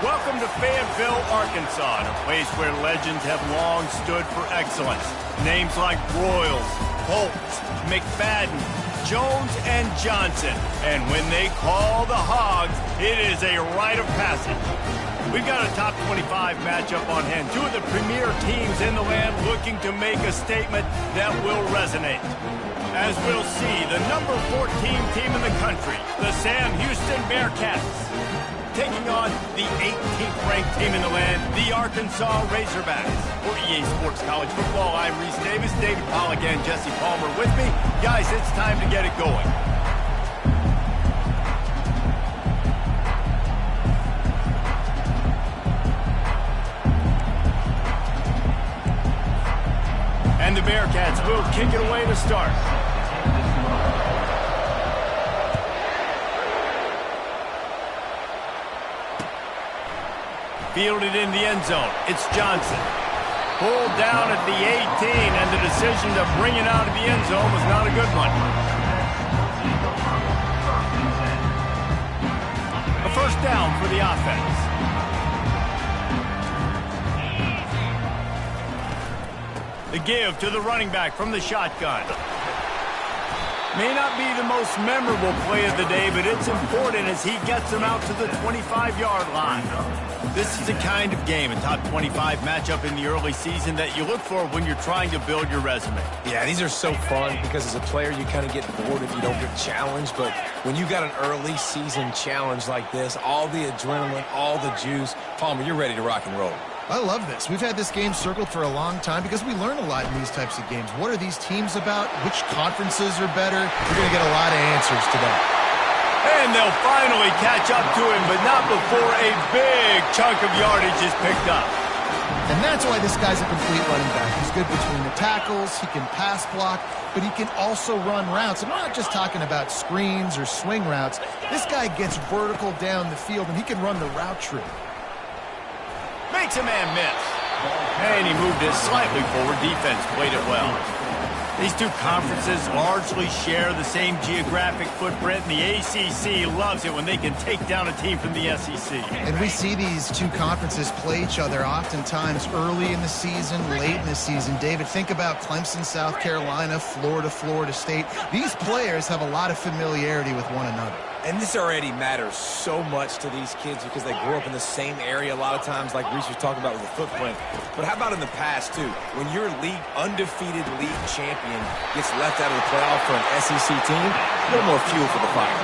Welcome to Fayetteville, Arkansas, a place where legends have long stood for excellence. Names like Royals, Holt, McFadden, Jones, and Johnson. And when they call the Hogs, it is a rite of passage. We've got a top 25 matchup on hand. Two of the premier teams in the land looking to make a statement that will resonate. As we'll see, the number 14 team in the country, the Sam Houston Bearcats, taking on the 18th ranked team in the land, the Arkansas Razorbacks. For EA Sports College Football, I'm Reese Davis, David Pollack, and Jesse Palmer with me. Guys, it's time to get it going. And the Bearcats will kick it away to start. Fielded in the end zone. It's Johnson. Pulled down at the 18, and the decision to bring it out of the end zone was not a good one. A first down for the offense. The give to the running back from the shotgun. May not be the most memorable play of the day, but it's important as he gets them out to the 25-yard line. This is the kind of game, a top 25 matchup in the early season, that you look for when you're trying to build your resume. Yeah, these are so fun because as a player, you kind of get bored if you don't get challenged. But when you got an early season challenge like this, all the adrenaline, all the juice, Palmer, you're ready to rock and roll. I love this. We've had this game circled for a long time because we learn a lot in these types of games. What are these teams about? Which conferences are better? We're going to get a lot of answers today. And they'll finally catch up to him, but not before a big chunk of yardage is picked up. And that's why this guy's a complete running back. He's good between the tackles, he can pass block, but he can also run routes. And we're not just talking about screens or swing routes. This guy gets vertical down the field, and he can run the route tree. Makes a man miss. And he moved it slightly forward. Defense played it well. These two conferences largely share the same geographic footprint, and the ACC loves it when they can take down a team from the SEC. And we see these two conferences play each other oftentimes early in the season, late in the season. David, think about Clemson, South Carolina, Florida, Florida State. These players have a lot of familiarity with one another. And this already matters so much to these kids because they grew up in the same area a lot of times, like Reese was talking about with the footprint. But how about in the past, too? When your undefeated league champion gets left out of the playoff for an SEC team, a little more fuel for the fire.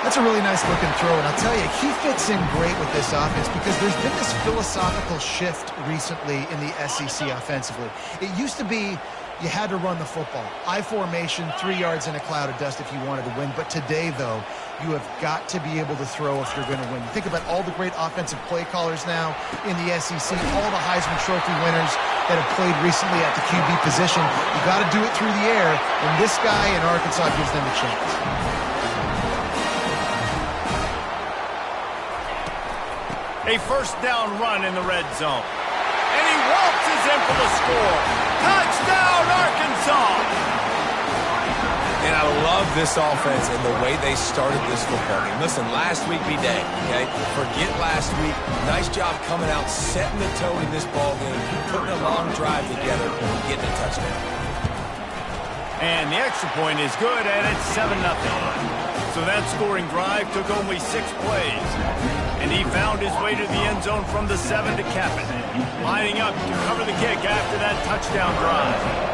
That's a really nice looking throw, and I'll tell you, he fits in great with this offense because there's been this philosophical shift recently in the SEC offensively. It used to be you had to run the football. I formation, 3 yards in a cloud of dust if you wanted to win. But today, though, you have got to be able to throw if you're going to win. Think about all the great offensive play callers now in the SEC, all the Heisman Trophy winners that have played recently at the QB position. You got to do it through the air, and this guy in Arkansas gives them a chance. A first down run in the red zone. And he waltzes in for the score. Touchdown, Arkansas! And I love this offense and the way they started this football game. Listen, last week be day, okay? Forget last week. Nice job coming out, setting the tone in this ball game, putting a long drive together, and getting a touchdown. And the extra point is good, and it's 7-0. So that scoring drive took only 6 plays. And he found his way to the end zone from the 7 to cap it. Lining up to cover the kick after that touchdown drive.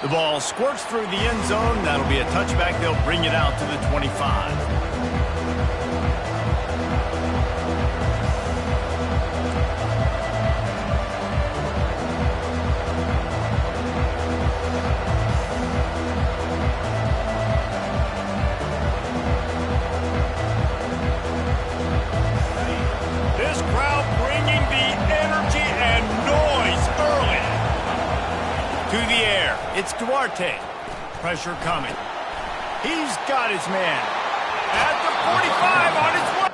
The ball squirts through the end zone. That'll be a touchback. They'll bring it out to the 25. It's Duarte. Pressure coming. He's got his man. At the 45 on his way.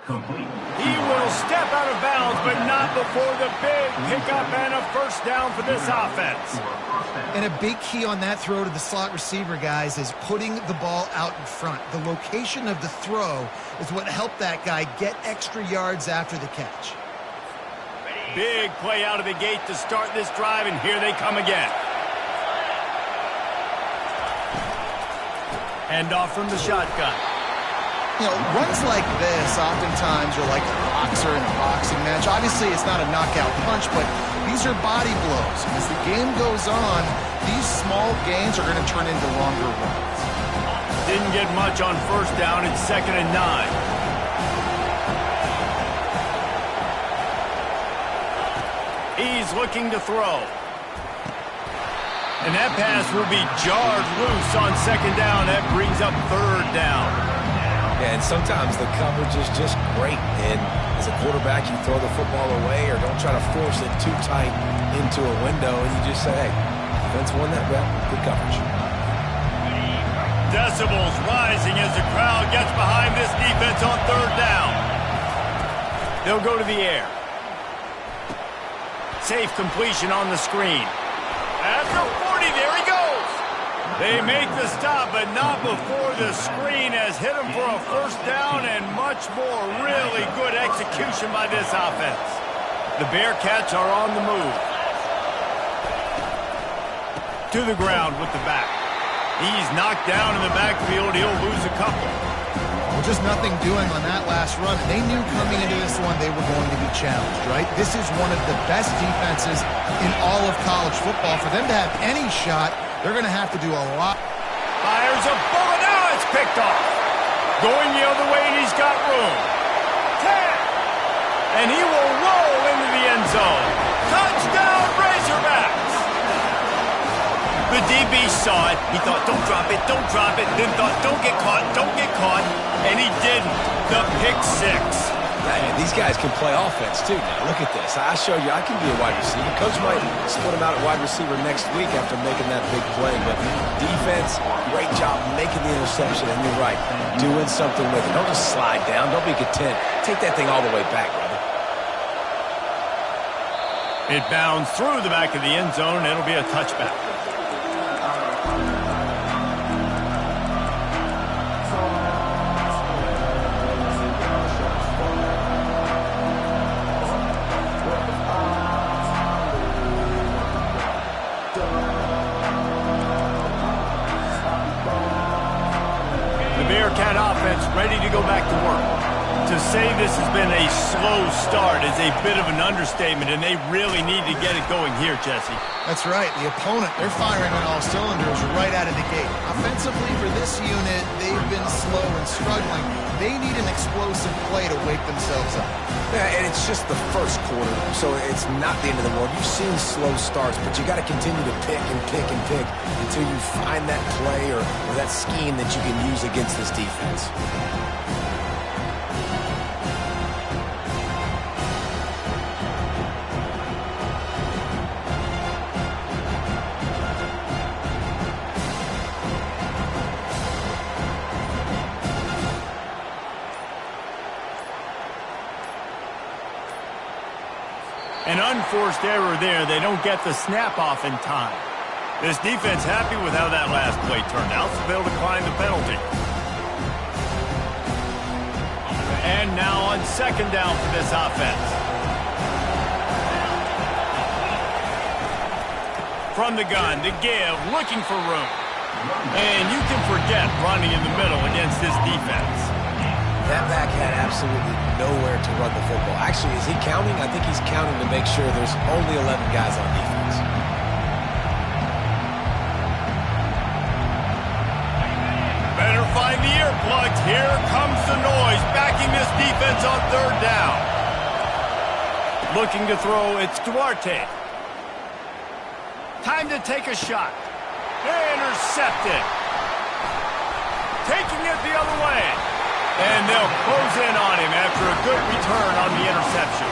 Complete. He will step out of bounds, but not before the big pickup and a first down for this offense. And a big key on that throw to the slot receiver, guys, is putting the ball out in front. The location of the throw is what helped that guy get extra yards after the catch. Big play out of the gate to start this drive, and here they come again. Hand off from the shotgun. You know, runs like this oftentimes are like a boxer in a boxing match. Obviously, it's not a knockout punch, but these are body blows. As the game goes on, these small gains are going to turn into longer runs. Didn't get much on first down. It's 2nd and 9. He's looking to throw. And that pass will be jarred loose on 2nd down. That brings up 3rd down. Yeah, and sometimes the coverage is just great. And as a quarterback, you throw the football away or don't try to force it too tight into a window, and you just say, hey, defense won that rep. Good coverage. Decibels rising as the crowd gets behind this defense on 3rd down. They'll go to the air. Safe completion on the screen. At the 40, there he goes. They make the stop, but not before the screen has hit him for a first down and much more. Really good execution by this offense. The Bearcats are on the move. To the ground with the back. He's knocked down in the backfield. He'll lose a couple. Well, just nothing doing on that last run. They knew coming into this one they were going to be challenged, right? This is one of the best defenses in all of college football. For them to have any shot, they're going to have to do a lot. Fires a bullet. Now it's picked off. Going the other way, and he's got room. 10. And he will roll into the end zone. Touchdown, Razorbacks. The DB saw it. He thought, don't drop it, don't drop it. Then thought, don't get caught, don't get caught. And he didn't. The pick 6. Yeah, these guys can play offense, too. Now, look at this. I showed you I can be a wide receiver. Coach might split him out at wide receiver next week after making that big play. But defense, great job making the interception. And you're right, doing something with it. Don't just slide down. Don't be content. Take that thing all the way back, brother. It bounds through the back of the end zone, and it'll be a touchback. Bearcat offense ready to go back to work. To say this has been a slow start is a bit of an understatement, and they really need to get it going here, Jesse. That's right. The opponent, they're firing on all cylinders right out of the gate. Offensively for this unit, they've been slow and struggling. They need an explosive play to wake themselves up. Yeah, and it's just the first quarter, so it's not the end of the world. You've seen slow starts, but you got to continue to pick and pick and pick until you find that play or that scheme that you can use against this defense. An unforced error there. They don't get the snap off in time. This defense happy with how that last play turned out, so they'll decline the penalty. And now on 2nd down for this offense. From the gun to give, looking for room. And you can forget running in the middle against this defense. That back had absolutely nowhere to run the football. Actually, is he counting? I think he's counting to make sure there's only 11 guys on defense. Better find the earplugs. Here comes the noise, backing this defense on third down. Looking to throw, it's Duarte. Time to take a shot. Intercepted. Taking it the other way. And they'll close in on him after a good return on the interception.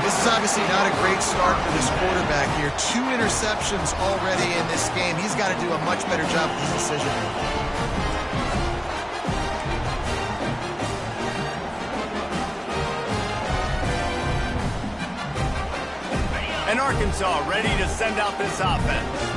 This is obviously not a great start for this quarterback here. 2 interceptions already in this game. He's got to do a much better job with his decision. And Arkansas ready to send out this offense.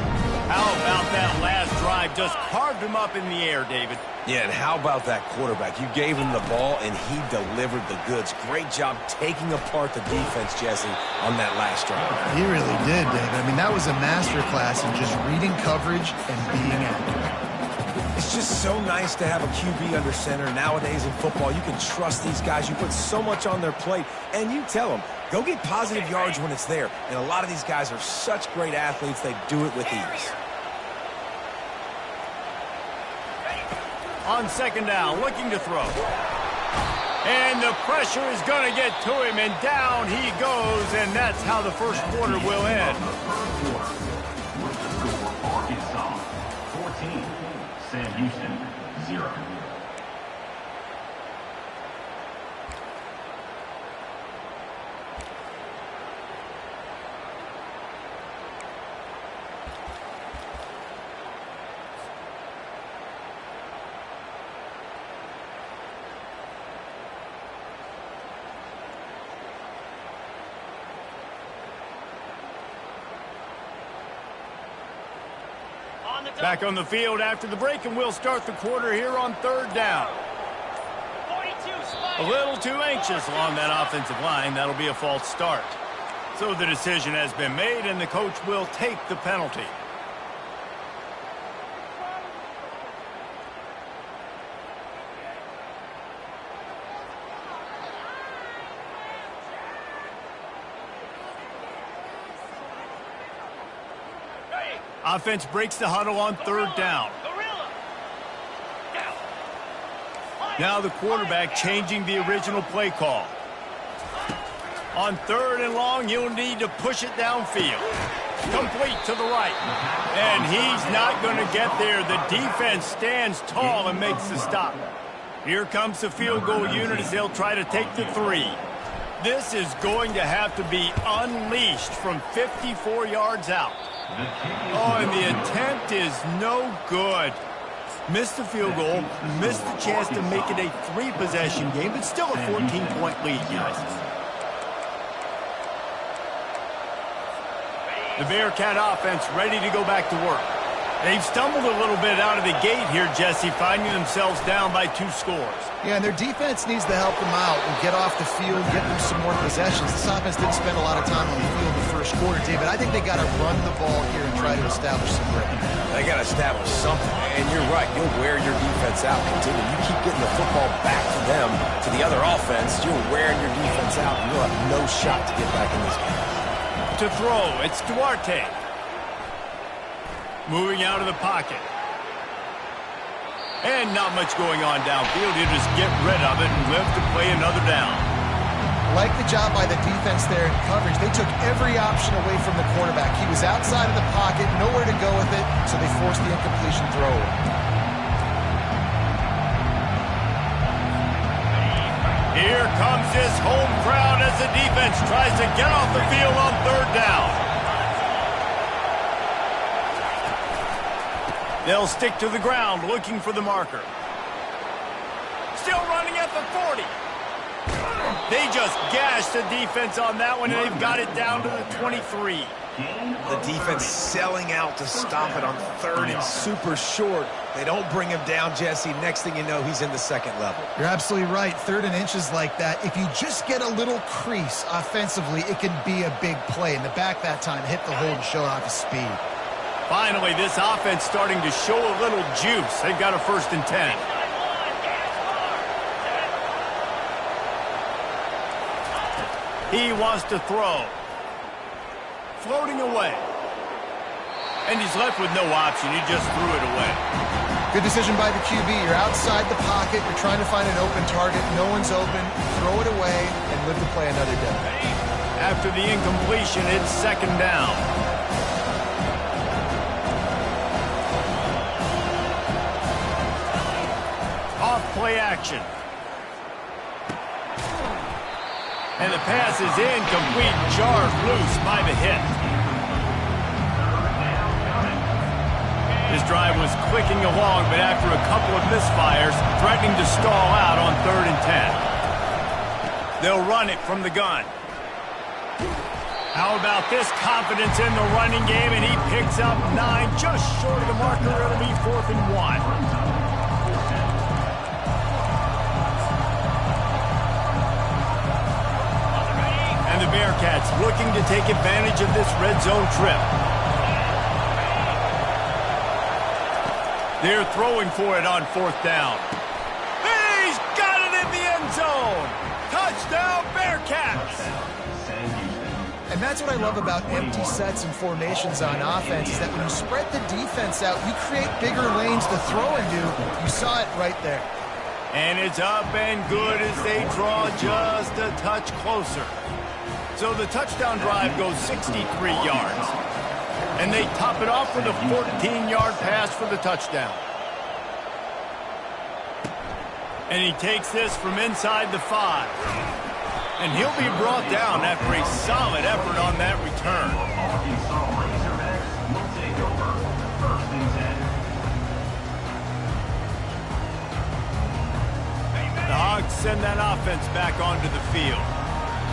How about that last drive? Just carved him up in the air, David. Yeah, and how about that quarterback? You gave him the ball, and he delivered the goods. Great job taking apart the defense, Jesse, on that last drive. He really did, David. I mean, that was a masterclass in just reading coverage and being accurate. It's just so nice to have a QB under center. Nowadays in football, you can trust these guys. You put so much on their plate, and you tell them, go get positive yards when it's there. And a lot of these guys are such great athletes, they do it with ease. On second down, looking to throw. And the pressure is going to get to him, and down he goes, and that's how the first quarter will end. Arkansas 14, Sam Houston 0. Back on the field after the break, and we'll start the quarter here on third down. A little too anxious along that offensive line. That'll be a false start. So the decision has been made, and the coach will take the penalty. Offense breaks the huddle on third down. Now the quarterback changing the original play call. On third and long, you'll need to push it downfield. Complete to the right. And he's not going to get there. The defense stands tall and makes the stop. Here comes the field goal unit as they'll try to take the 3. This is going to have to be unleashed from 54 yards out. Oh, and the attempt is no good. Missed the field goal, missed the chance to make it a 3-possession game, but still a 14-point lead, guys. The Bearcat offense ready to go back to work. They've stumbled a little bit out of the gate here, Jesse, finding themselves down by 2 scores. Yeah, and their defense needs to help them out and get off the field, get them some more possessions. This offense didn't spend a lot of time on the field in the first quarter, David. I think they got to run the ball here and try to establish some rhythm. They got to establish something, and you're right. You'll wear your defense out. Continue. You keep getting the football back to them, to the other offense. You're wearing your defense out, and you'll have no shot to get back in this game. To throw, it's Duarte. Moving out of the pocket. And not much going on downfield. He'll just get rid of it and live to play another down. Like the job by the defense there in coverage. They took every option away from the quarterback. He was outside of the pocket, nowhere to go with it, so they forced the incompletion throw. Here comes this home crowd as the defense tries to get off the field on third down. They'll stick to the ground looking for the marker. Still running at the 40. They just gashed the defense on that one, and they've got it down to the 23. The defense selling out to stop it on third and super short. They don't bring him down, Jesse. Next thing you know, he's in the second level. You're absolutely right. Third and inches like that, if you just get a little crease offensively, it can be a big play. In the back that time, hit the hole and show off his speed. Finally, this offense starting to show a little juice. They've got a 1st and 10. He wants to throw. Floating away. And he's left with no option. He just threw it away. Good decision by the QB. You're outside the pocket. You're trying to find an open target. No one's open. Throw it away and live to play another day. After the incompletion, it's second down. Off play action. And the pass is incomplete. Jarred loose by the hit. This drive was clicking along, but after a couple of misfires, threatening to stall out on 3rd and 10. They'll run it from the gun. How about this confidence in the running game, and he picks up 9, just short of the marker. It'll be 4th and 1. And the Bearcats looking to take advantage of this red zone trip. They're throwing for it on 4th down. He's got it in the end zone. Touchdown, Bearcats. And that's what I love about empty sets and formations on offense, is that when you spread the defense out, you create bigger lanes to throw into. You saw it right there. And it's up and good as they draw just a touch closer. So the touchdown drive goes 63 yards. And they top it off with a 14-yard pass for the touchdown. And he takes this from inside the 5. And he'll be brought down after a solid effort on that return. Arkansas Razorbacks will take over 1st and 10. The Hogs send that offense back onto the field.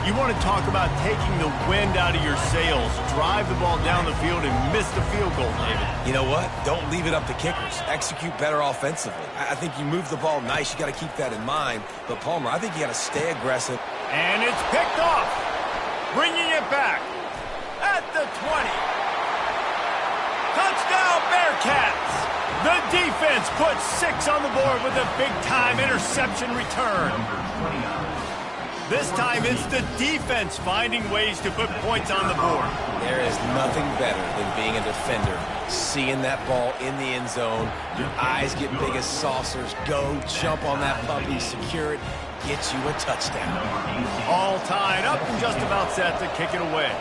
You want to talk about taking the wind out of your sails. Drive the ball down the field and miss the field goal, David. You know what? Don't leave it up to kickers. Execute better offensively. I think you move the ball nice. You got to keep that in mind. But, Palmer, I think you got to stay aggressive. And it's picked off. Bringing it back at the 20. Touchdown, Bearcats. The defense puts 6 on the board with a big-time interception return. This time it's the defense finding ways to put points on the board. There is nothing better than being a defender. Seeing that ball in the end zone, your eyes get big as saucers. Go jump on that puppy, secure it, get you a touchdown. All tied up and just about set to kick it away.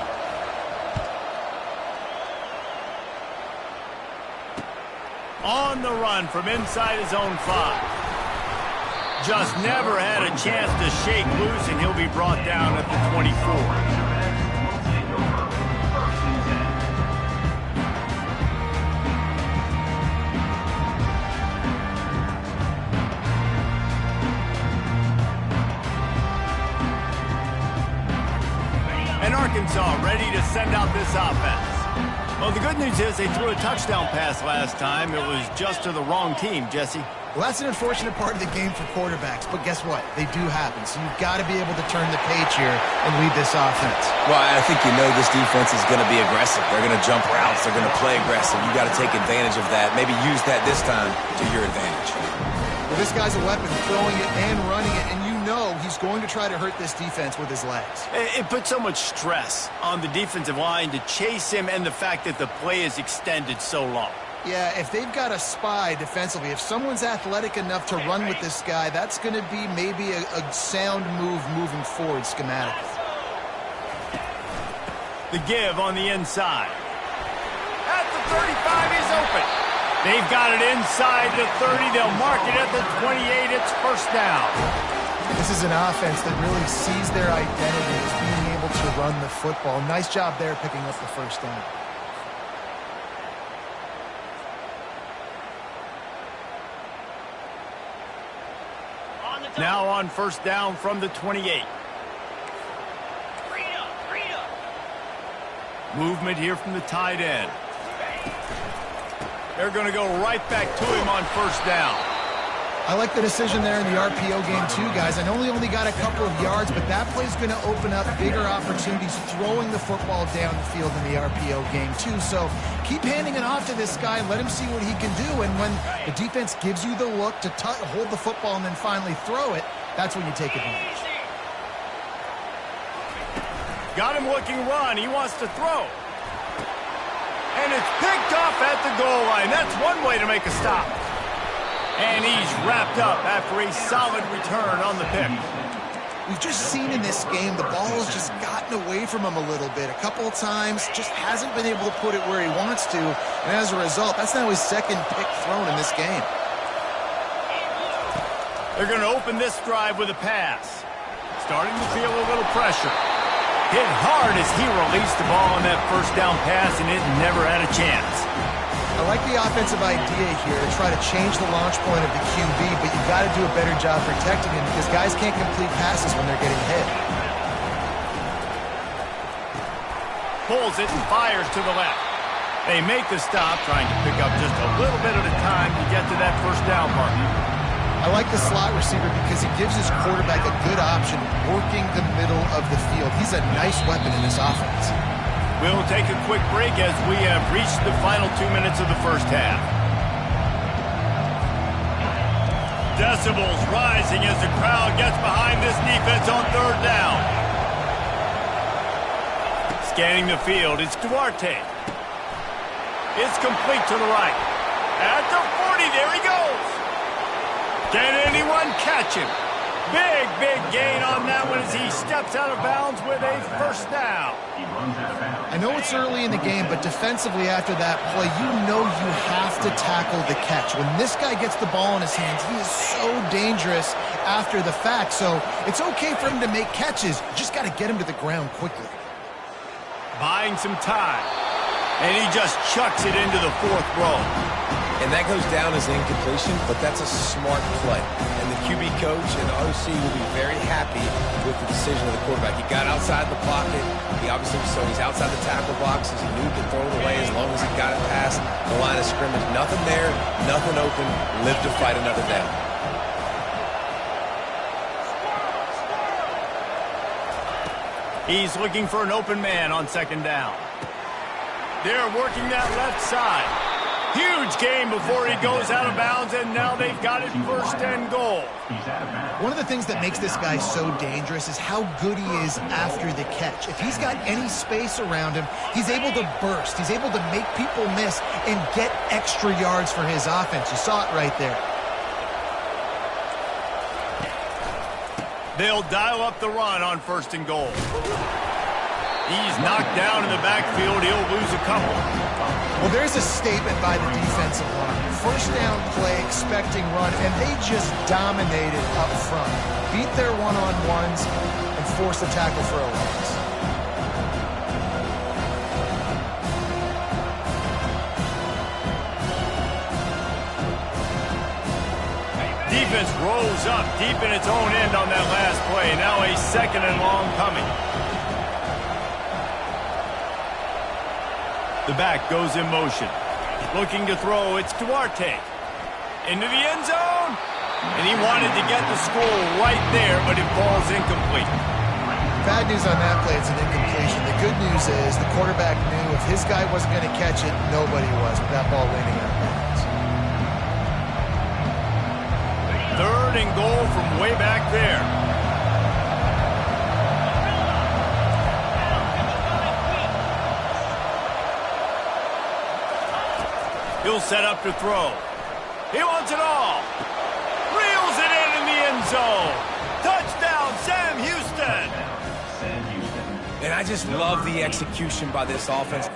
On the run from inside his own 5. Just never had a chance to shake loose, and he'll be brought down at the 24. And Arkansas ready to send out this offense. Well, the good news is they threw a touchdown pass last time. It was just to the wrong team, Jesse. Well, that's an unfortunate part of the game for quarterbacks, but guess what? They do happen, so you've got to be able to turn the page here and lead this offense. Well, I think you know this defense is going to be aggressive. They're going to jump routes. They're going to play aggressive. You got to take advantage of that. Maybe use that this time to your advantage. Well, this guy's a weapon, throwing it and running it, and you know he's going to try to hurt this defense with his legs. It puts so much stress on the defensive line to chase him, and the fact that the play is extended so long. Yeah, if they've got a spy defensively, if someone's athletic enough to run with this guy, that's going to be maybe a sound move moving forward schematically. The give on the inside. At the 35, he's open. They've got it inside the 30. They'll mark it at the 28. It's 1st down. This is an offense that really sees their identity as being able to run the football. Nice job there picking up the 1st down. Now on 1st down from the 28. Movement here from the tight end. They're going to go right back to him on 1st down. I like the decision there in the RPO game too, guys. I know he only got a couple of yards, but that play's going to open up bigger opportunities throwing the football down the field in the RPO game too. So keep handing it off to this guy. Let him see what he can do. And when the defense gives you the look to hold the football and then finally throw it, that's when you take advantage. Got him looking run. He wants to throw. And it's picked off at the goal line. That's one way to make a stop. And he's wrapped up after a solid return on the pick. We've just seen in this game the ball has just gotten away from him a little bit. A couple of times, just hasn't been able to put it where he wants to. And as a result, that's now his second pick thrown in this game. They're going to open this drive with a pass. Starting to feel a little pressure. Hit hard as he released the ball on that first down pass, and it never had a chance. I like the offensive idea here to try to change the launch point of the QB, but you got to do a better job protecting him because guys can't complete passes when they're getting hit. Pulls it and fires to the left. They make the stop, trying to pick up just a little bit at a time to get to that first down mark. I like the slot receiver because he gives his quarterback a good option working the middle of the field. He's a nice weapon in this offense. We'll take a quick break as we have reached the final 2 minutes of the first half. Decibels rising as the crowd gets behind this defense on third down. Scanning the field, it's Duarte. It's complete to the right. At the 40, there he goes. Can anyone catch him? Big gain on that one as he steps out of bounds with a first down. I know it's early in the game, but defensively after that play, you know you have to tackle the catch. When this guy gets the ball in his hands, he is so dangerous after the fact. So it's okay for him to make catches. You just got to get him to the ground quickly. Buying some time. And he just chucks it into the fourth row. And that goes down as incompletion, but that's a smart play. And the QB coach and the OC will be very happy with the decision of the quarterback. He got outside the pocket. He obviously, so he's outside the tackle boxes. He knew he could throw it away as long as he got it past the line of scrimmage. Nothing there, nothing open. Live to fight another down. He's looking for an open man on second down. They're working that left side. Huge gain before he goes out of bounds, and now they've got it first and goal. One of the things that makes this guy so dangerous is how good he is after the catch. If he's got any space around him, he's able to burst. He's able to make people miss and get extra yards for his offense. You saw it right there. They'll dial up the run on first and goal. He's knocked down in the backfield. He'll lose a couple. Well, there's a statement by the defensive line. First down play, expecting run, and they just dominated up front. Beat their one-on-ones and force the tackle for a loss. Defense rolls up deep in its own end on that last play. Now a second and long coming. The back goes in motion. Looking to throw, it's Duarte. Into the end zone. And he wanted to get the score right there, but it falls incomplete. Bad news on that play, it's an incompletion. The good news is the quarterback knew if his guy wasn't going to catch it, nobody was with that ball landing out of bounds. Third and goal from way back there. He'll set up to throw. He wants it all. Reels it in the end zone. Touchdown, Sam Houston. And I just love the execution by this offense.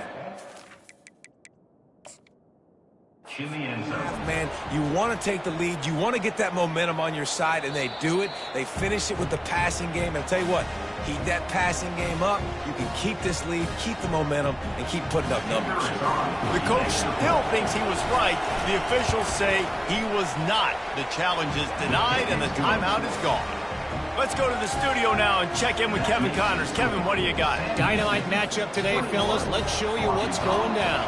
Man, you want to take the lead. You want to get that momentum on your side, and they do it. They finish it with the passing game. And I'll tell you what, keep that passing game up. You can keep this lead, keep the momentum, and keep putting up numbers. The coach still thinks he was right. The officials say he was not. The challenge is denied, and the timeout is gone. Let's go to the studio now and check in with Kevin Connors. Kevin, what do you got? Dynamite matchup today, fellas. Let's show you what's going down.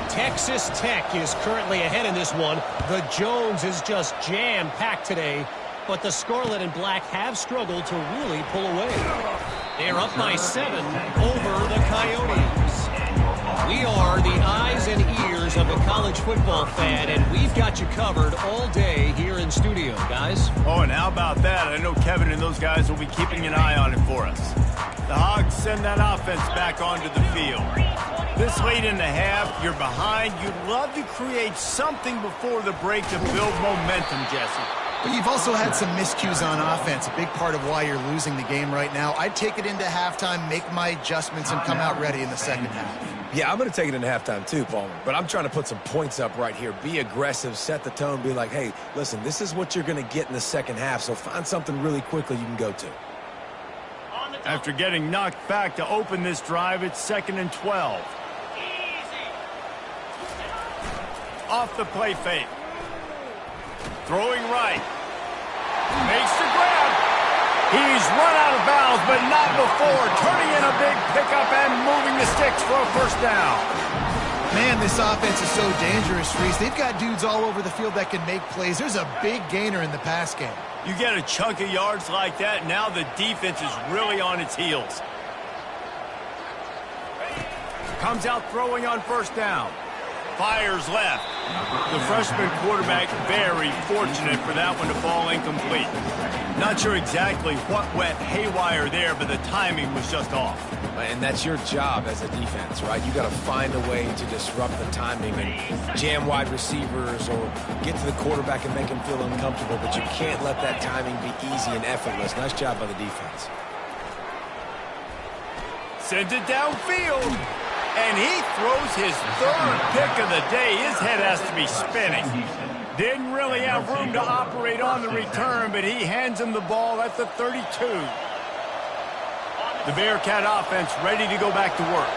Texas Tech is currently ahead in this one. The Jones is just jam-packed today, but the Scarlet and Black have struggled to really pull away. They're up by 7 over the Coyotes. We are the eyes and ears of the college football fan, and we've got you covered all day here in studio, guys. Oh, and how about that? I know Kevin and those guys will be keeping an eye on it for us. The Hogs send that offense back onto the field. This late in the half, you're behind. You'd love to create something before the break to build momentum, Jesse. But you've also had some miscues on offense, a big part of why you're losing the game right now. I'd take it into halftime, make my adjustments, and come out ready in the second half. Yeah, I'm going to take it into halftime too, Palmer. But I'm trying to put some points up right here. Be aggressive, set the tone, be like, hey, listen, this is what you're going to get in the second half, so find something really quickly you can go to. After getting knocked back to open this drive, it's 2nd and 12. Off the play fake. Throwing right. Makes the grab. He's run out of bounds, but not before. Turning in a big pickup and moving the sticks for a first down. Man, this offense is so dangerous, Reese. They've got dudes all over the field that can make plays. There's a big gainer in the pass game. You get a chunk of yards like that, now the defense is really on its heels. Comes out throwing on first down. Fires left. The freshman quarterback very fortunate for that one to fall incomplete. Not sure exactly what went haywire there, but the timing was just off. And that's your job as a defense, right? You got to find a way to disrupt the timing and jam wide receivers or get to the quarterback and make him feel uncomfortable, but you can't let that timing be easy and effortless. Nice job by the defense. Sends it downfield, and he throws his third pick of the day. His head has to be spinning. Didn't really have room to operate on the return, but he hands him the ball at the 32. The Bearcat offense ready to go back to work.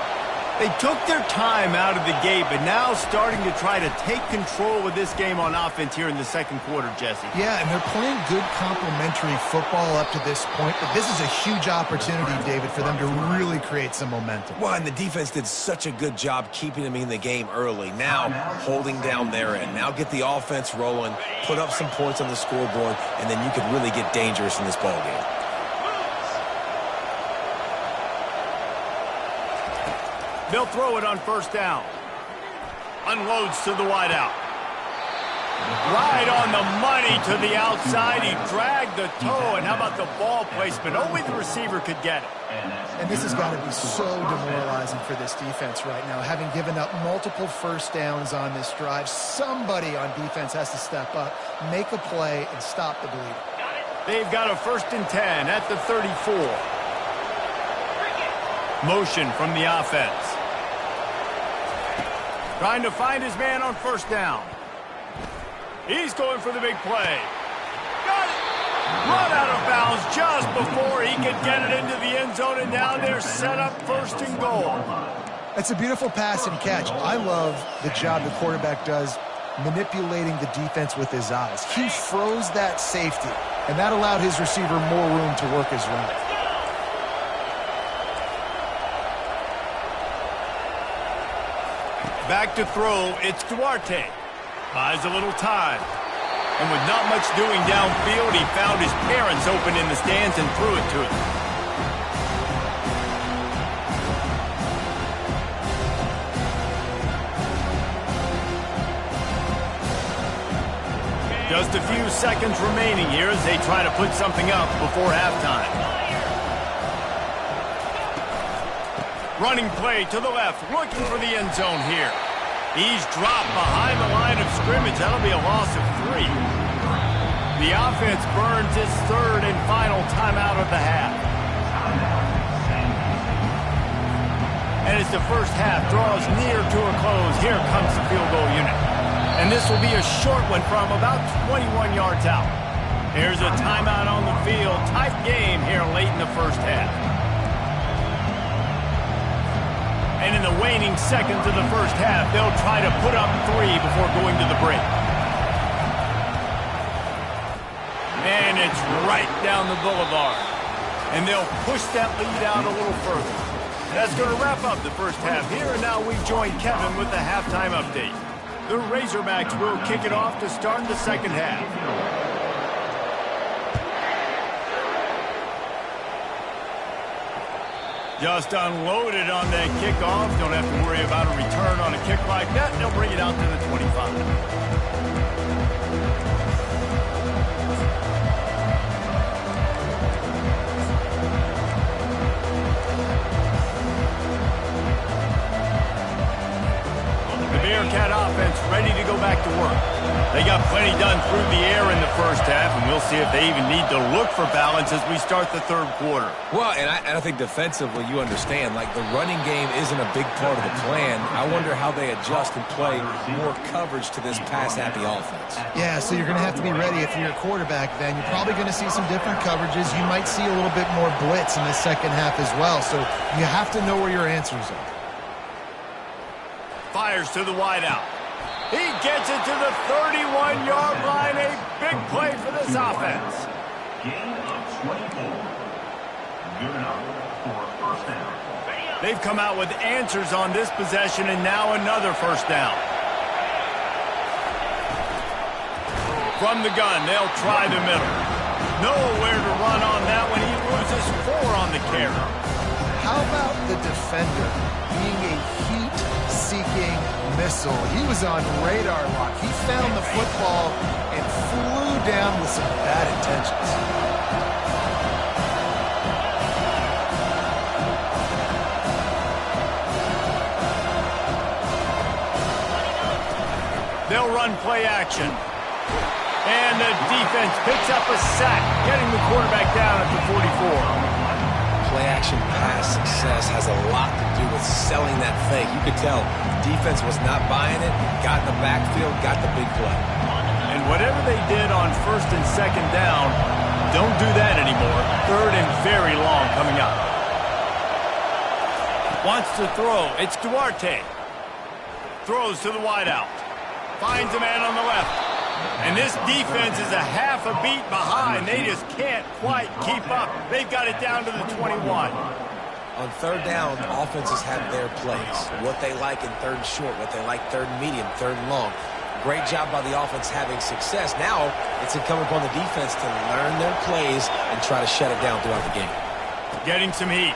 They took their time out of the gate, but now starting to try to take control of this game on offense here in the second quarter, Jesse. Yeah, and they're playing good complementary football up to this point, but this is a huge opportunity, David, for them to really create some momentum. Well, and the defense did such a good job keeping them in the game early. Now holding down their end. Now get the offense rolling, put up some points on the scoreboard, and then you can really get dangerous in this ball game. They'll throw it on first down. Unloads to the wideout. Right on the money to the outside. He dragged the toe, and how about the ball placement? Only the receiver could get it. And this has got to be so demoralizing for this defense right now. Having given up multiple first downs on this drive, somebody on defense has to step up, make a play, and stop the bleeding. They've got a 1st and 10 at the 34. Motion from the offense. Trying to find his man on first down. He's going for the big play. Got it! Run out of bounds just before he could get it into the end zone, and now they're set up 1st and goal. It's a beautiful pass and catch. I love the job the quarterback does manipulating the defense with his eyes. He froze that safety, and that allowed his receiver more room to work his route. Back to throw, it's Duarte. Buys a little time. And with not much doing downfield, he found his parents open in the stands and threw it to him. Just a few seconds remaining here as they try to put something up before halftime. Running play to the left, looking for the end zone here. He's dropped behind the line of scrimmage. That'll be a loss of 3. The offense burns its 3rd and final timeout of the half. And as the first half draws near to a close, here comes the field goal unit. And this will be a short one from about 21 yards out. Here's a timeout on the field. Tight game here late in the first half. And in the waning seconds of the first half, they'll try to put up 3 before going to the break. And it's right down the boulevard. And they'll push that lead out a little further. That's going to wrap up the first half here, and now we join Kevin with the halftime update. The Razorbacks will kick it off to start the second half. Just unloaded on that kickoff. Don't have to worry about a return on a kick like that. They'll bring it out to the 25. ready to go back to work. They got plenty done through the air in the first half, and we'll see if they even need to look for balance as we start the third quarter. Well, and I think defensively, you understand, like the running game isn't a big part of the plan. I wonder how they adjust and play more coverage to this pass-happy offense. Yeah, so you're going to have to be ready if you're a quarterback then. You're probably going to see some different coverages. You might see a little bit more blitz in the second half as well, so you have to know where your answers are. Fires to the wideout. He gets it to the 31-yard line. A big play for this offense. Gain of 24. Good enough for a first down. They've come out with answers on this possession, and now another first down. From the gun, they'll try the middle. Nowhere to run on that one. He loses 4 on the carry. How about the defender being a heat-seeking missile? He was on radar lock. He found the football and flew down with some bad intentions. They'll run play action. And the defense picks up a sack, getting the quarterback down at the 44. Play-action pass success has a lot to do with selling that fake. You could tell defense was not buying it, got in the backfield, got the big play. And whatever they did on first and second down, don't do that anymore. Third and very long coming up. Wants to throw. It's Duarte. Throws to the wideout. Finds a man on the left. And this defense is a half a beat behind. They just can't quite keep up. They've got it down to the 21. On third down, offenses have their plays. What they like in third and short, what they like third and medium, third and long. Great job by the offense having success. Now it's incumbent upon the defense to learn their plays and try to shut it down throughout the game. Getting some heat.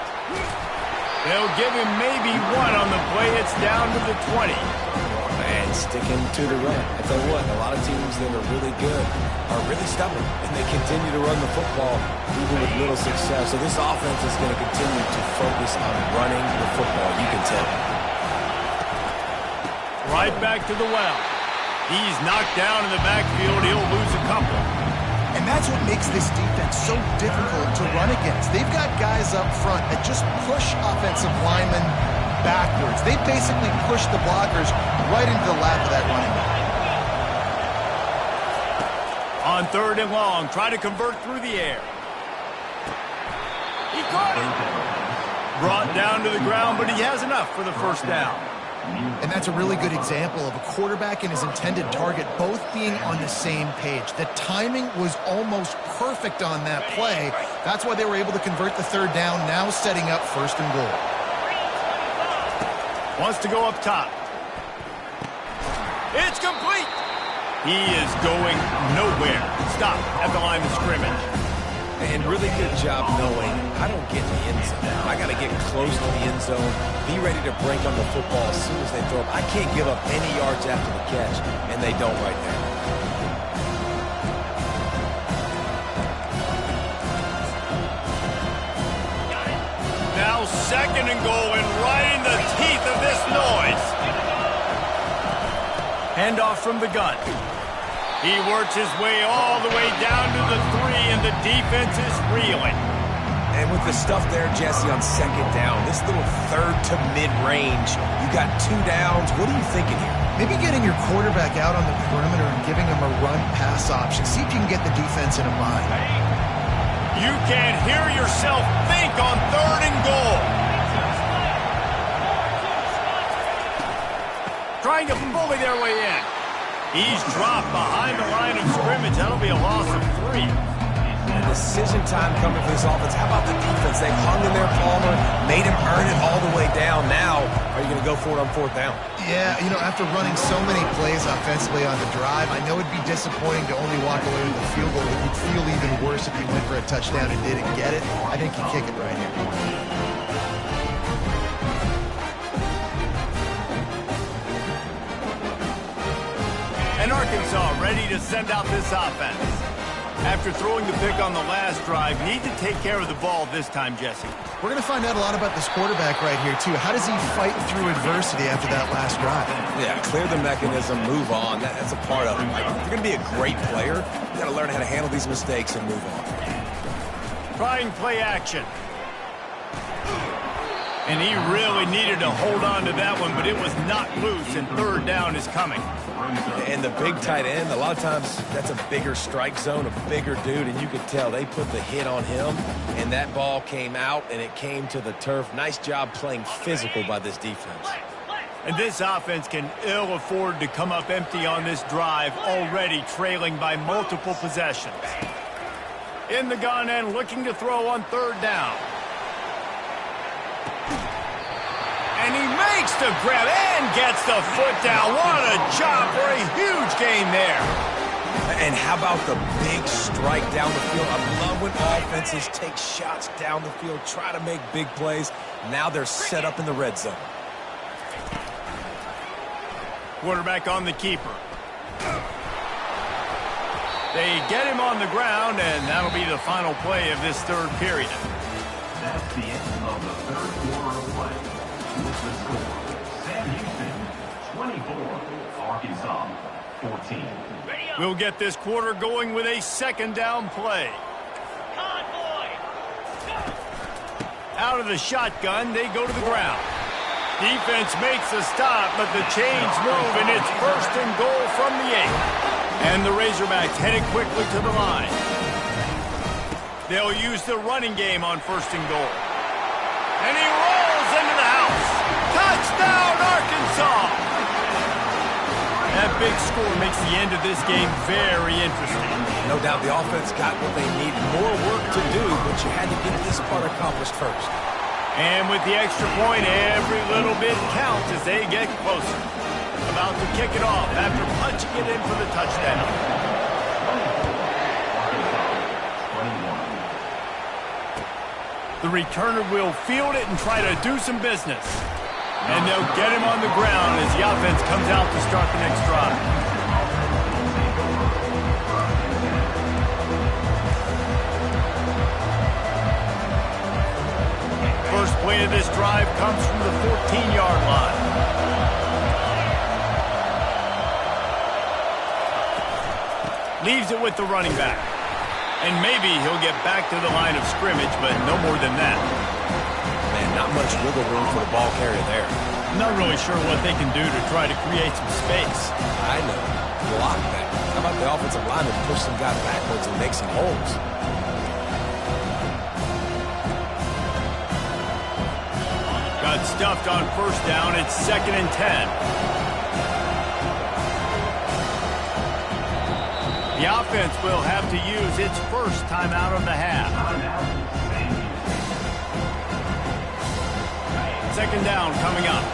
They'll give him maybe 1 on the play. It's down to the 20. And sticking to the run. I tell you what, a lot of teams that are really good are really stubborn, and they continue to run the football even with little success. So this offense is going to continue to focus on running the football, you can tell. Right back to the well. He's knocked down in the backfield. He'll lose a couple. And that's what makes this defense so difficult to run against. They've got guys up front that just push offensive linemen backwards. They basically push the blockers right into the lap of that running back. On third and long, try to convert through the air. He caught it. Brought down to the ground, but he has enough for the first down. And that's a really good example of a quarterback and his intended target both being on the same page. The timing was almost perfect on that play. That's why they were able to convert the third down, now setting up first and goal. Wants to go up top. It's complete. He is going nowhere. Stop at the line of scrimmage. And really good job knowing I don't get in the end zone. I got to get close to the end zone, be ready to break on the football as soon as they throw it. I can't give up any yards after the catch, and they don't right there. Now second and goal, and right in the teeth of this noise. Handoff from the gun. He works his way all the way down to the 3, and the defense is reeling. And with the stuff there, Jesse, on second down, this little third to mid-range, you got 2 downs. What are you thinking here? Maybe getting your quarterback out on the perimeter and giving him a run-pass option. See if you can get the defense in a bind. You can't hear yourself think on third and goal. Trying to bully their way in. He's dropped behind the line of scrimmage. That'll be a loss of 3. And decision time coming for this offense. How about the defense? They hung in there, Palmer, made him earn it all the way down. Now, are you going to go for it on fourth down? Yeah, you know, after running so many plays offensively on the drive, I know it'd be disappointing to only walk away with a field goal, but you'd feel even worse if you went for a touchdown and didn't get it. I think you kick it right here. And Arkansas ready to send out this offense. After throwing the pick on the last drive, need to take care of the ball this time, Jesse. We're going to find out a lot about this quarterback right here, too. How does he fight through adversity after that last drive? Yeah, clear the mechanism, move on. That's a part of it. Like, if you're going to be a great player, you got to learn how to handle these mistakes and move on. Trying play action. And he really needed to hold on to that one, but it was not loose, and third down is coming. And the big tight end, a lot of times that's a bigger strike zone, a bigger dude, and you could tell they put the hit on him, and that ball came out, and it came to the turf. Nice job playing physical by this defense. And this offense can ill afford to come up empty on this drive, already trailing by multiple possessions. In the gun and looking to throw on third down. And he makes the grab and gets the foot down. What a job for a huge gain there. And how about the big strike down the field? I love when offenses take shots down the field, try to make big plays. Now they're set up in the red zone. Quarterback on the keeper. They get him on the ground, and that'll be the final play of this third period. That's the end of the third quarter of play. With the score, Sam Houston 24, Arkansas 14. We'll get this quarter going with a second down play. Out of the shotgun, they go to the ground. Defense makes a stop, but the chains move, and it's first and goal from the 8. And the Razorbacks headed quickly to the line. They'll use the running game on first and goal. And he rolls into the house. Touchdown, Arkansas! That big score makes the end of this game very interesting. No doubt the offense got what they needed. More work to do, but you had to get this part accomplished first. And with the extra point, every little bit counts as they get closer. About to kick it off after punching it in for the touchdown. The returner will field it and try to do some business. And they'll get him on the ground as the offense comes out to start the next drive. First play of this drive comes from the 14-yard line. Leaves it with the running back. And maybe he'll get back to the line of scrimmage, but no more than that. Man, not much wiggle room for the ball carrier there. I'm not really sure what they can do to try to create some space. I know. Block that. How about the offensive lineman push some guy backwards and make some holes? Got stuffed on first down. It's 2nd and 10. The offense will have to use its first timeout of the half. Second down coming up.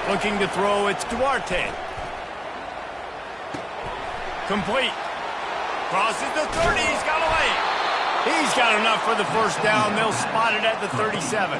Looking to throw, it's Duarte. Complete. Crosses the 30, he's got a lane. He's got enough for the first down. They'll spot it at the 37.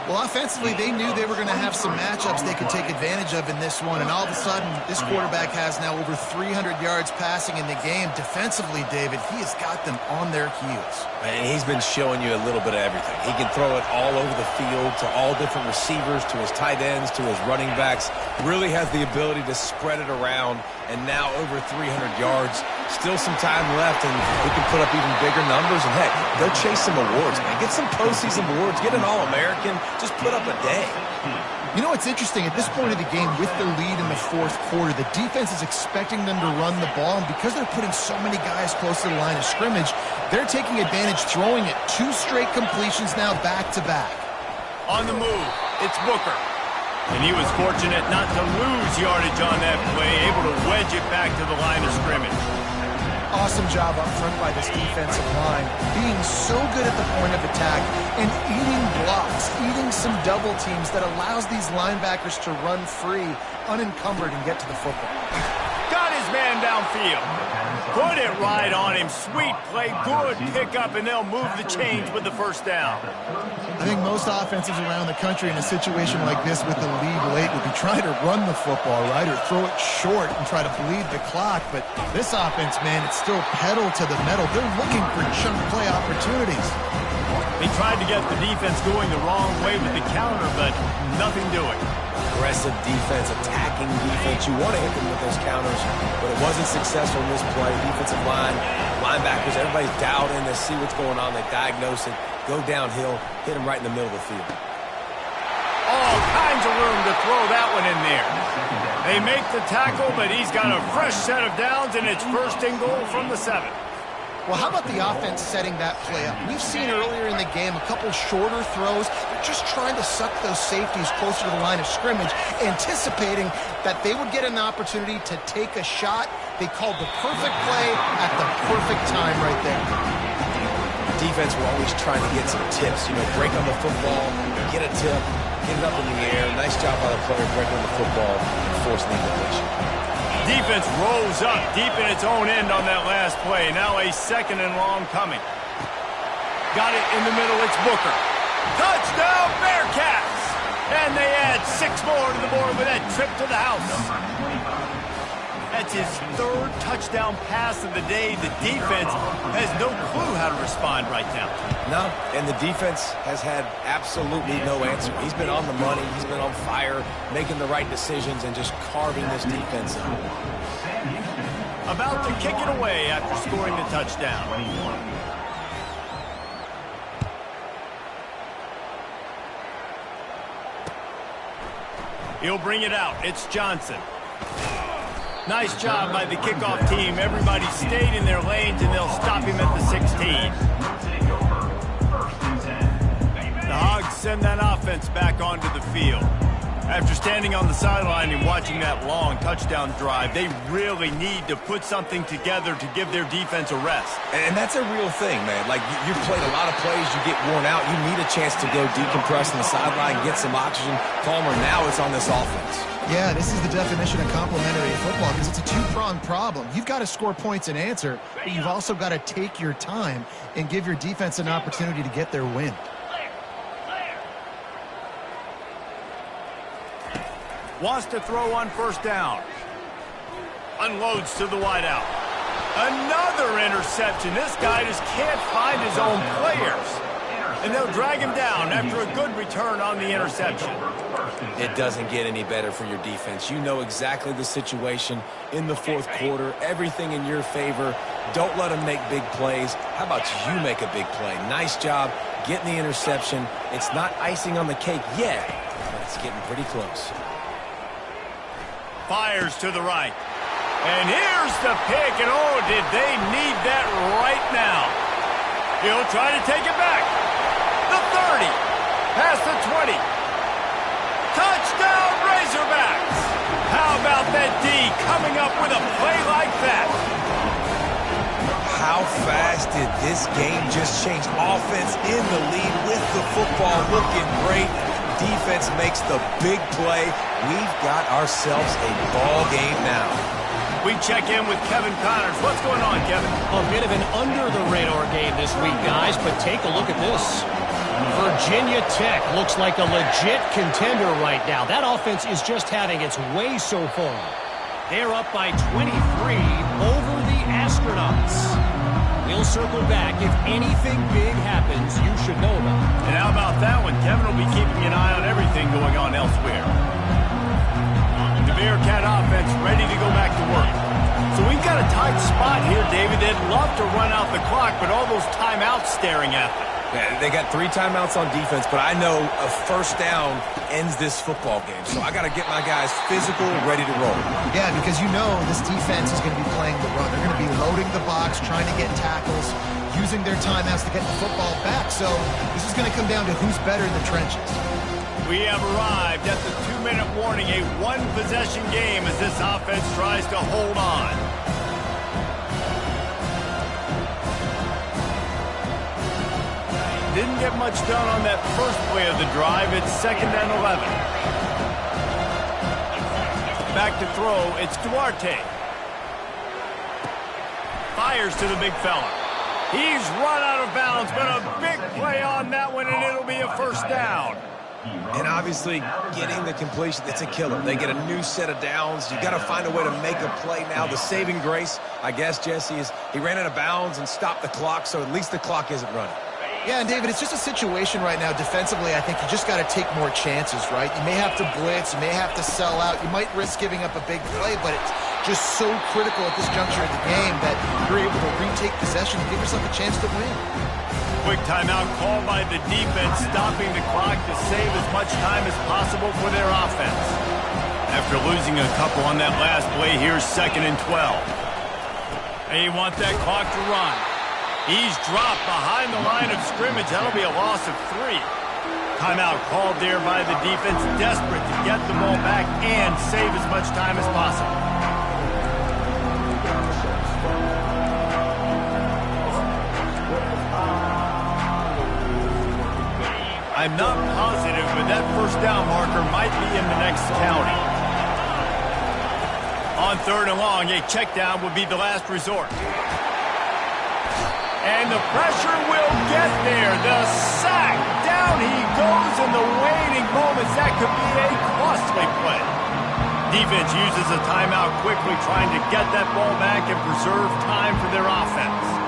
Well, offensively, they knew they were going to have some matchups they could take advantage of in this one, and all of a sudden, this quarterback has now over 300 yards passing in the game. Defensively, David, he has got them on their heels. And he's been showing you a little bit of everything. He can throw it all over the field to all different receivers, to his tight ends, to his running backs. Really has the ability to spread it around, and now over 300 yards. Still some time left, and we can put up even bigger numbers. And, heck, go chase some awards, man. Get some postseason awards. Get an All-American. Just put up a day. You know what's interesting? At this point of the game, with the lead in the fourth quarter, the defense is expecting them to run the ball, and because they're putting so many guys close to the line of scrimmage, they're taking advantage, throwing it 2 straight completions now back-to-back. On the move, it's Booker. And he was fortunate not to lose yardage on that play, able to wedge it back to the line of scrimmage. Awesome job up front by this defensive line, being so good at the point of attack and eating blocks, eating some double teams that allows these linebackers to run free, unencumbered, and get to the football. Got his man downfield. Put it right on him. Sweet play, good pickup, and they'll move the chains with the first down. I think most offenses around the country in a situation like this with the lead late would be trying to run the football, right, or throw it short and try to bleed the clock. But this offense, man, it's still pedal to the metal. They're looking for chunk play opportunities. He tried to get the defense going the wrong way with the counter, but nothing doing. Aggressive defense, attacking defense. You want to hit them with those counters, but it wasn't successful in this play. Defensive line, linebackers, everybody's dialed in. They see what's going on. They diagnose it, go downhill, hit them right in the middle of the field. All kinds of room to throw that one in there. They make the tackle, but he's got a fresh set of downs, and it's first and goal from the 7. Well, how about the offense setting that play up? We've seen earlier in the game a couple shorter throws. They're just trying to suck those safeties closer to the line of scrimmage, anticipating that they would get an opportunity to take a shot. They called the perfect play at the perfect time right there. Defense will always try to get some tips, break on the football, get a tip, get it up in the air. Nice job by the player breaking on the football and forcing the incompletion. Defense rose up deep in its own end on that last play. Now a second and long coming. Got it in the middle. It's Booker. Touchdown, Bearcats! And they add 6 more to the board with that trip to the house. That's his 3rd touchdown pass of the day. The defense has no clue how to respond right now. No, and the defense has had absolutely no answer. He's been on the money. He's been on fire, making the right decisions and just carving this defense up. About to kick it away after scoring the touchdown. He'll bring it out. It's Johnson. Nice job by the kickoff team. Everybody stayed in their lanes, and they'll stop him at the 16. The Hogs send that offense back onto the field. After standing on the sideline and watching that long touchdown drive, they really need to put something together to give their defense a rest. And that's a real thing, man. Like, you played a lot of plays, you get worn out, you need a chance to go decompress on the sideline, get some oxygen. Palmer, now it's on this offense. Yeah, this is the definition of complementary football because it's a two-pronged problem. You've got to score points and answer, but you've also got to take your time and give your defense an opportunity to get their win. Wants to throw on first down. Unloads to the wideout. Another interception. This guy just can't find his own players. And they'll drag him down after a good return on the interception. It doesn't get any better for your defense. You know exactly the situation in the 4th quarter. Everything in your favor. Don't let them make big plays. How about you make a big play? Nice job getting the interception. It's not icing on the cake yet, but it's getting pretty close. Fires to the right. And here's the pick, and oh, did they need that right now. He'll try to take it back. The 30. Past the 20. Touchdown, Razorbacks. How about that D coming up with a play like that? How fast did this game just change? Offense in the lead with the football, looking great. Defense makes the big play. We've got ourselves a ball game now. We check in with Kevin Connors. What's going on, Kevin? A bit of an under-the-radar game this week, guys, but take a look at this. Virginia Tech looks like a legit contender right now. That offense is just having its way so far. They're up by 23 over the Astronauts. We'll circle back. If anything big happens, you should know about it. And how about that one? Kevin will be keeping an eye on everything going on elsewhere. The Bearcat offense ready to go back to work. So we've got a tight spot here, David. They'd love to run out the clock, but all those timeouts staring at them. Yeah, they got 3 timeouts on defense, but I know a first down ends this football game. So I got to get my guys physical, ready to roll. Yeah, because you know this defense is going to be playing the run. They're going to be loading the box, trying to get tackles, using their timeouts to get the football back. So this is going to come down to who's better in the trenches. We have arrived at the 2-minute warning, a 1-possession game as this offense tries to hold on. Didn't get much done on that first play of the drive. It's 2nd and 11. Back to throw. It's Duarte. fires to the big fella. He's run out of bounds, but a big play on that one, and it'll be a first down. And obviously, getting the completion, it's a killer. They get a new set of downs. You got to find a way to make a play now. The saving grace, I guess, Jesse, is he ran out of bounds and stopped the clock, so at least the clock isn't running. Yeah, and David, it's just a situation right now defensively. I think you just got to take more chances, right? You may have to blitz, you may have to sell out, you might risk giving up a big play, but it's just so critical at this juncture of the game that you're able to retake possession and give yourself a chance to win. Quick timeout called by the defense, stopping the clock to save as much time as possible for their offense. After losing a couple on that last play, here's 2nd and 12. They want that clock to run. He's dropped behind the line of scrimmage. That'll be a loss of 3. Timeout called there by the defense, desperate to get the ball back and save as much time as possible. I'm not positive, but that first down marker might be in the next county. On 3rd and long, a check down would be the last resort. And the pressure will get there. The sack. Down he goes in the waiting moments. That could be a costly play. Defense uses a timeout quickly, trying to get that ball back and preserve time for their offense.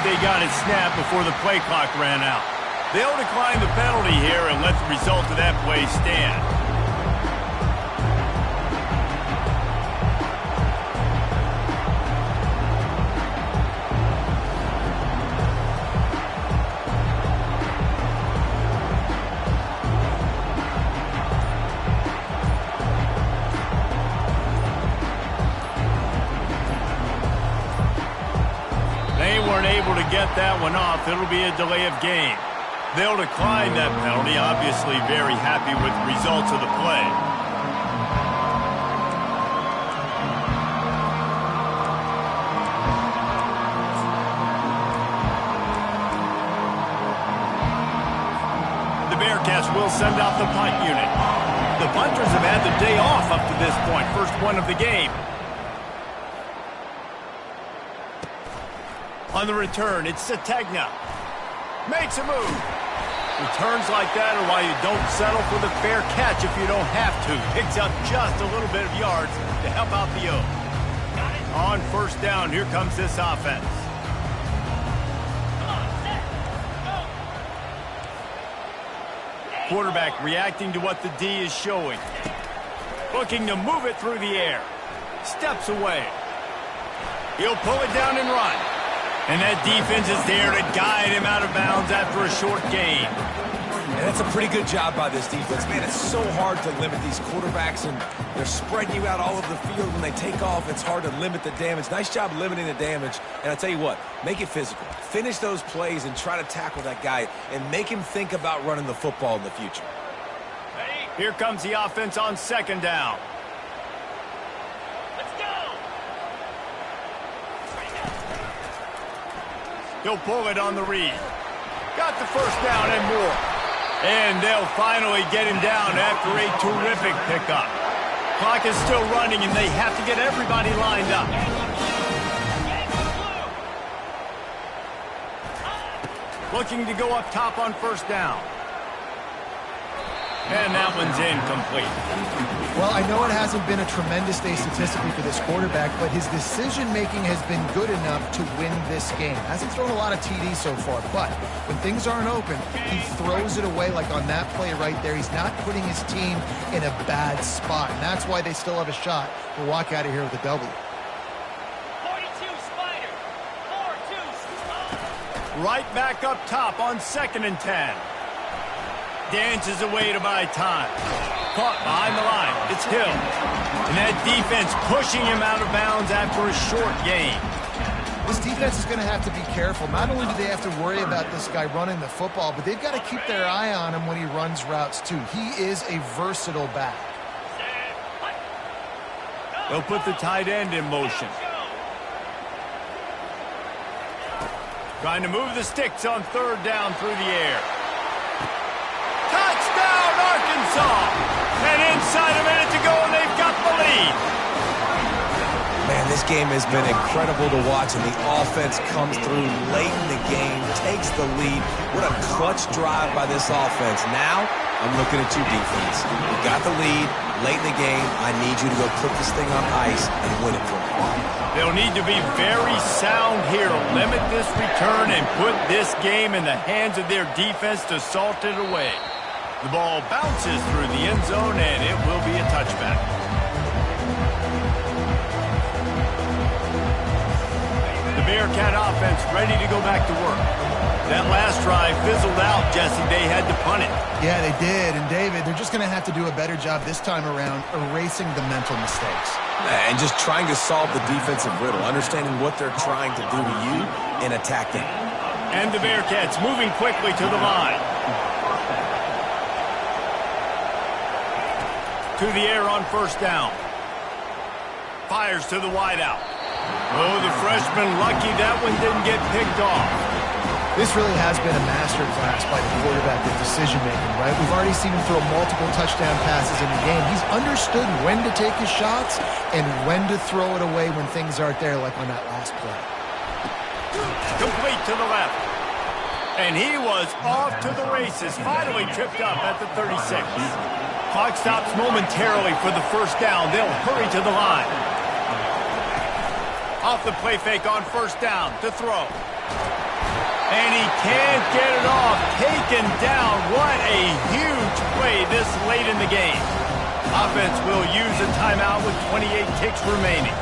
They got it snapped before the play clock ran out. They'll decline the penalty here and let the result of that play stand. Able to get that one off. It'll be a delay of game. They'll decline that penalty, obviously very happy with the results of the play. The Bearcats will send out the punt unit. The punters have had the day off up to this point. First one of the game. On the return, it's Sategna. Makes a move. Returns like that are why you don't settle for the fair catch if you don't have to. Picks up just a little bit of yards to help out the O. On 1st down, here comes this offense. Quarterback reacting to what the D is showing. Looking to move it through the air. Steps away. He'll pull it down and run. And that defense is there to guide him out of bounds after a short gain. And that's a pretty good job by this defense. Man, it's so hard to limit these quarterbacks, and they're spreading you out all over the field. When they take off, it's hard to limit the damage. Nice job limiting the damage. And I tell you what, make it physical. Finish those plays and try to tackle that guy and make him think about running the football in the future. Here comes the offense on 2nd down. He'll pull it on the read. Got the first down and more. And they'll finally get him down after a terrific pickup. Clock is still running, and they have to get everybody lined up. Looking to go up top on 1st down. And that one's incomplete. Well, I know it hasn't been a tremendous day statistically for this quarterback, but his decision-making has been good enough to win this game. Hasn't thrown a lot of TDs so far, but when things aren't open, he throws it away like on that play right there. He's not putting his team in a bad spot, and that's why they still have a shot to walk out of here with a W. 42 Spider. 4-2. Right back up top on 2nd and 10. Dances away to buy time. Caught behind the line. It's Hill. And that defense pushing him out of bounds after a short gain. This defense is going to have to be careful. Not only do they have to worry about this guy running the football, but they've got to keep their eye on him when he runs routes too. He is a versatile back. They'll put the tight end in motion. Trying to move the sticks on third down through the air. Touchdown, Arkansas! And inside a minute to go, and they've got the lead. Man, this game has been incredible to watch, and the offense comes through late in the game, takes the lead. What a clutch drive by this offense. Now, I'm looking at you, defense. You got the lead late in the game. I need you to go put this thing on ice and win it for me. They'll need to be very sound here, limit this return, and put this game in the hands of their defense to salt it away. The ball bounces through the end zone, and it will be a touchback. The Bearcat offense ready to go back to work. That last drive fizzled out, Jesse. They had to punt it. Yeah, they did. And, David, they're just going to have to do a better job this time around erasing the mental mistakes. And just trying to solve the defensive riddle, understanding what they're trying to do to you and attacking. And the Bearcats moving quickly to the line. To the air on first down. Fires to the wideout. Oh, the freshman lucky that one didn't get picked off. This really has been a master class by the quarterback at decision-making, right? We've already seen him throw multiple touchdown passes in the game. He's understood when to take his shots and when to throw it away when things aren't there, like on that last play. Complete to the left. And he was off to the races, finally tripped up at the 36. Clock stops momentarily for the first down. They'll hurry to the line. Off the play fake on first down to throw. And he can't get it off. Taken down. What a huge play this late in the game. Offense will use a timeout with 28 ticks remaining.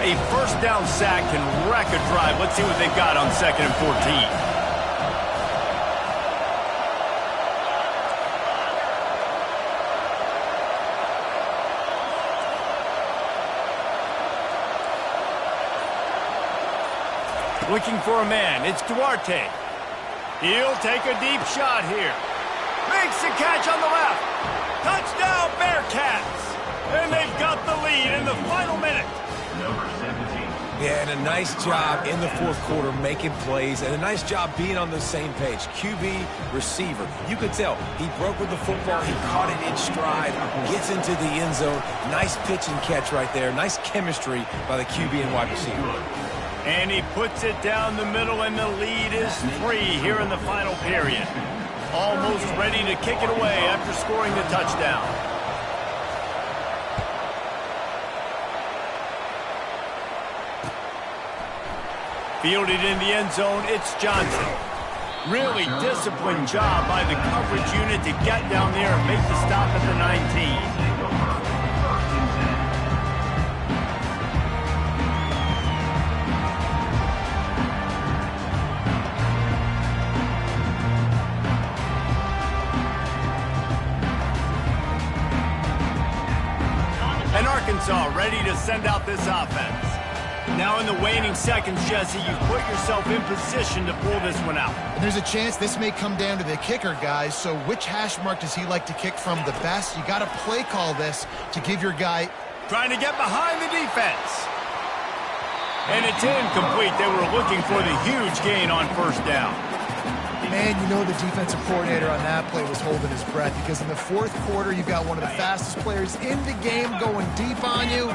A first down sack can wreck a drive. Let's see what they've got on 2nd and 14. Looking for a man. It's Duarte. He'll take a deep shot here. Makes the catch on the left. Touchdown, Bearcats. And they've got the lead in the final minute. Number 17. Yeah, and a nice job in the fourth quarter making plays, and a nice job being on the same page. QB, receiver. You could tell he broke with the football. He caught it in stride, gets into the end zone. Nice pitch and catch right there. Nice chemistry by the QB and wide receiver. And he puts it down the middle, and the lead is 3 here in the final period. Almost ready to kick it away after scoring the touchdown. Fielded in the end zone, it's Johnson. Really disciplined job by the coverage unit to get down there and make the stop at the 19. And Arkansas ready to send out this offense. Now in the waning seconds, Jesse, you put yourself in position to pull this one out. And there's a chance this may come down to the kicker, guys. So which hash mark does he like to kick from the best? You got to play call this to give your guy... Trying to get behind the defense. And it's incomplete. They were looking for the huge gain on first down. Man, you know the defensive coordinator on that play was holding his breath, because in the fourth quarter, you've got one of the fastest players in the game going deep on you.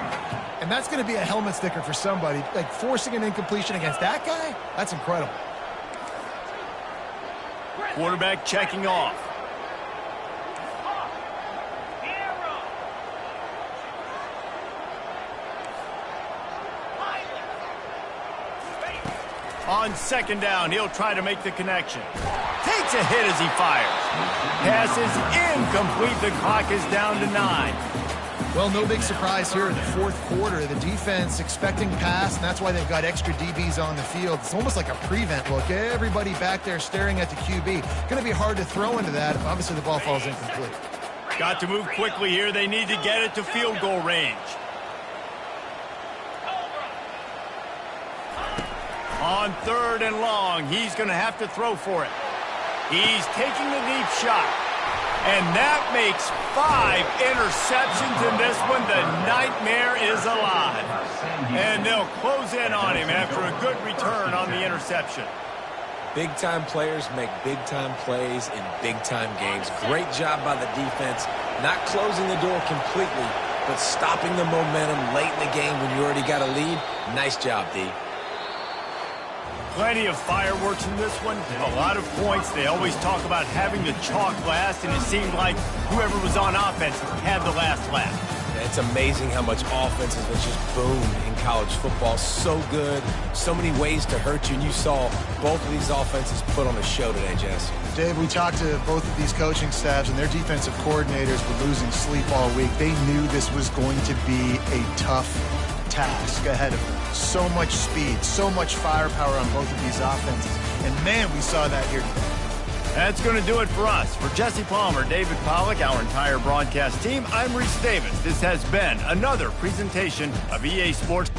And that's going to be a helmet sticker for somebody. Like, forcing an incompletion against that guy, that's incredible. Quarterback checking off. On second down, he'll try to make the connection. Takes a hit as he fires. Pass is incomplete. The clock is down to 9. Well, no big surprise here in the fourth quarter. The defense expecting pass, and that's why they've got extra DBs on the field. It's almost like a prevent look. Everybody back there staring at the QB. Going to be hard to throw into that. Obviously, the ball falls incomplete. Got to move quickly here. They need to get it to field goal range. On third and long, he's going to have to throw for it. He's taking the deep shot. And that makes 5 interceptions in this one. The nightmare is alive. And they'll close in on him after a good return on the interception. Big-time players make big-time plays in big-time games. Great job by the defense, not closing the door completely, but stopping the momentum late in the game when you already got a lead. Nice job, D. Plenty of fireworks in this one. A lot of points. They always talk about having the chalk last, and it seemed like whoever was on offense had the last laugh. It's amazing how much offense has just boomed in college football. So good, so many ways to hurt you, and you saw both of these offenses put on a show today, Jess. Dave, we talked to both of these coaching staffs, and their defensive coordinators were losing sleep all week. They knew this was going to be a tough task ahead of them. So much speed, so much firepower on both of these offenses. And, man, we saw that here today. That's going to do it for us. For Jesse Palmer, David Pollack, our entire broadcast team, I'm Reese Davis. This has been another presentation of EA Sports.